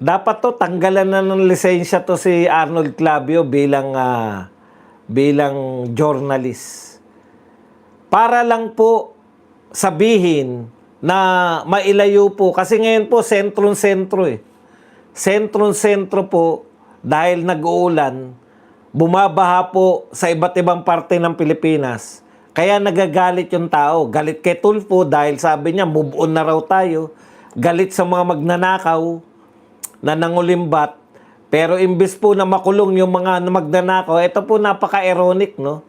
Dapat to tanggalan na ng lisensya to si Arnold Clavio bilang journalist. Para lang po sabihin na mailayo po. Kasi ngayon po, sentro-sentro eh. Sentro-sentro po, dahil nag-uulan, bumabaha po sa iba't ibang parte ng Pilipinas. Kaya nagagalit yung tao. Galit kay Tulfo dahil sabi niya, move on na raw tayo. Galit sa mga magnanakaw na nangulimbat. Pero imbis po na makulong yung mga magnanakaw, ito po napaka-ironic, no?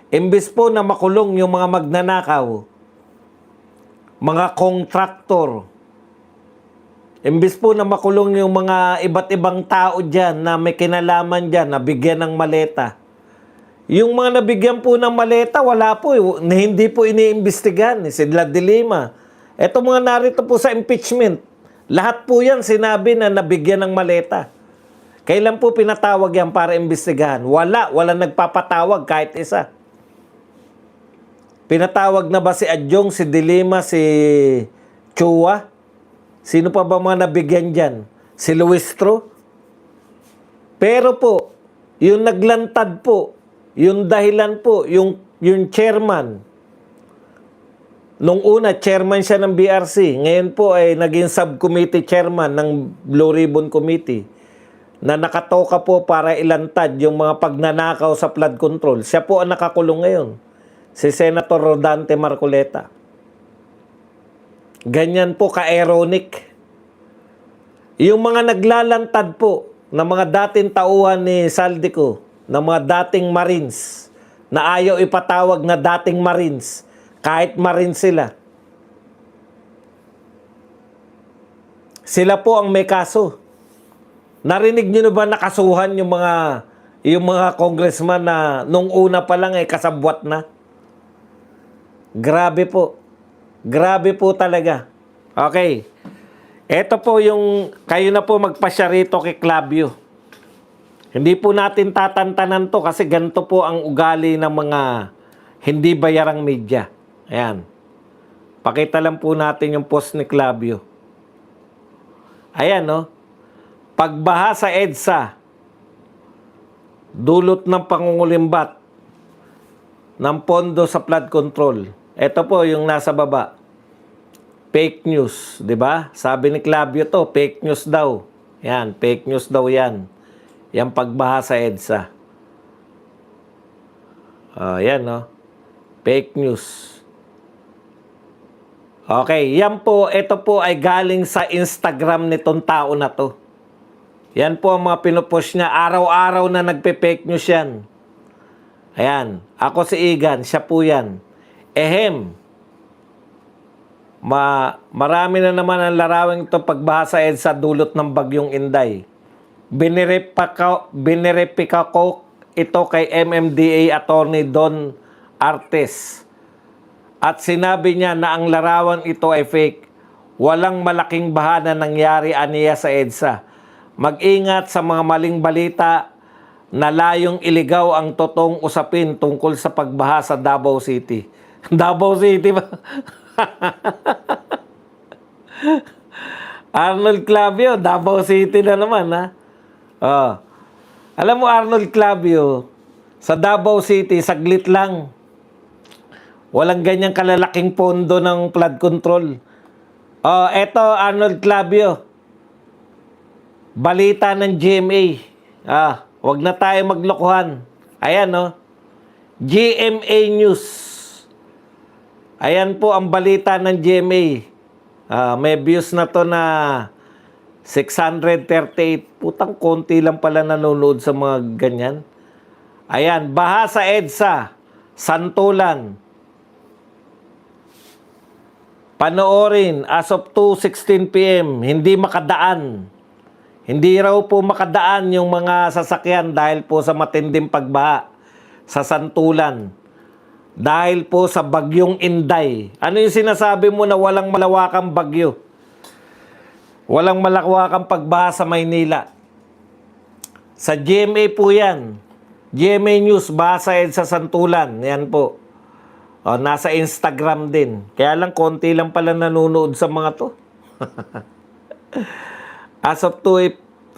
Imbis po na makulong yung mga magnanakaw, mga kontraktor, imbis po na makulong yung mga iba't ibang tao dyan na may kinalaman dyan, nabigyan ng maleta. Yung mga nabigyan po ng maleta, wala po, hindi po iniimbestigahan. Sila de Lima. Ito mga narito po sa impeachment. Lahat po yan sinabi na nabigyan ng maleta. Kailan po pinatawag yan para imbestigahan? Wala nagpapatawag kahit isa. Pinatawag na ba si Adjong, si de Lima, si Chua? Sino pa ba mga nabigyan dyan? Si Luistro? Pero po, yung naglantad po, yung dahilan po, yung chairman, nung una, chairman siya ng BRC. Ngayon po ay naging subcommittee chairman ng Blue Ribbon Committee na nakatoka po para ilantad yung mga pagnanakaw sa flood control. Siya po ang nakakulong ngayon. Si Senator Rodante Marcoleta. Ganyan po ka-ironic. Yung mga naglalantad po na mga dating tauhan ni Saldico, na mga dating Marines, na ayaw ipatawag na dating Marines, kahit Marines sila. Sila po ang may kaso. Narinig nyo na ba nakasuhan yung mga congressman na nung una pa lang ay kasabwat na? Grabe po. Grabe po talaga. Okay. Ito po yung, kayo na po magpasya rito kay Clavio. Hindi po natin tatantanan to kasi ganito po ang ugali ng mga hindi bayarang media. Ayan. Pakita lang po natin yung post ni Clavio. Ayan, no? Pagbaha sa EDSA, dulot ng pangungulimbat ng pondo sa flood control. Ito po yung nasa baba. Fake news, di ba? Sabi ni Clavio to, fake news daw. Yan, fake news daw yan. Yan pagbaha sa EDSA. Yan, no? Fake news. Okay, yan po, ito po ay galing sa Instagram nitong tao na to. Yan po ang mga pinupost niya. Araw-araw na nagpe-fake news yan. Ayan, ako si Igan, siya po yan. Ehem. Marami na naman ang larawing ito pagbaha sa EDSA dulot ng bagyong Inday. Binirepika ko ito kay MMDA Attorney Don Artes. At sinabi niya na ang larawan ito ay fake. Walang malaking baha na nangyari aniya sa EDSA. Mag-ingat sa mga maling balita na layong iligaw ang totoong usapin tungkol sa pagbaha sa Davao City. Davao City ba? Arnold Clavio, Davao City na naman, ha? Alam mo, Arnold Clavio, sa Davao City, saglit lang. Walang ganyang kalalaking pondo ng flood control. Eto, Arnold Clavio. Balita ng GMA. Wag na tayo maglokohan. Ayan, no? GMA News. Ayan po ang balita ng GMA. May views na to na 638. Putang konti lang pala nanonood sa mga ganyan. Ayan, baha sa EDSA. Santulan. Panoorin as of 2:16 p.m. Hindi makadaan. Hindi raw po makadaan yung mga sasakyan dahil po sa matinding pagbaha sa Santulan. Dahil po sa bagyong Inday. Ano yung sinasabi mo na walang malawakang bagyo? Walang malawakang pagbaha sa Maynila. Sa GMA po yan. GMA News, baha sa Santulan. Yan po. Nasa Instagram din. Kaya lang, konti lang pala nanonood sa mga to. As of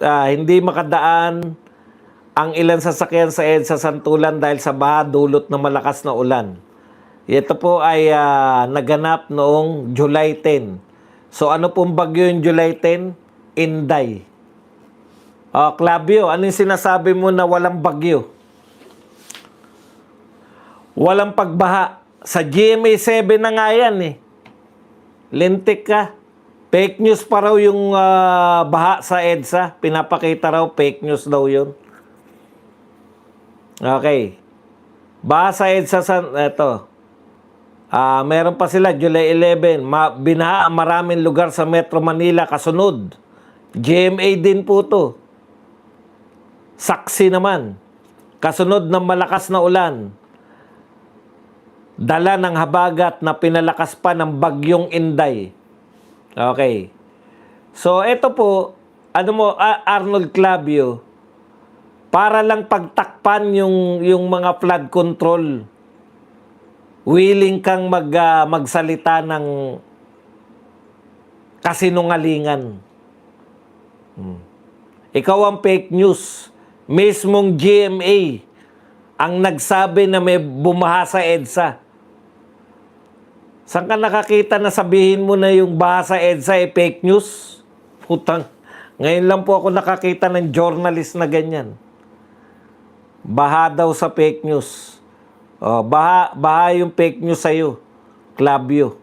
hindi makadaan ang ilang sasakyan sa EDSA Santulan dahil sa baha dulot ng malakas na ulan. Ito po ay naganap noong July 10. So ano pong bagyo yung July 10? Inday. Clavio, ano yung sinasabi mo na walang bagyo? Walang pagbaha. Sa GMA 7 na nga yan eh. Lintik ka. Fake news pa raw yung baha sa EDSA. Pinapakita raw fake news daw yun. Okay. Baha sa EDSA, eto. Meron pa sila, July 11. Binaha ang maraming lugar sa Metro Manila kasunod. GMA din po to. Saksi naman. Kasunod ng malakas na ulan. Dala ng habagat na pinalakas pa ng bagyong Inday. Okay. So, ito po, Arnold Clavio, para lang pagtakpan yung mga flood control, willing kang magsalita ng kasinungalingan. Ikaw ang fake news. Mismong GMA ang nagsabi na may bumaha sa EDSA. Saan ka nakakita na sabihin mo na yung baha sa EDSA ay fake news? Putang. Ngayon lang po ako nakakita ng journalist na ganyan. Baha daw sa fake news. Baha yung fake news sa'yo, Clavio.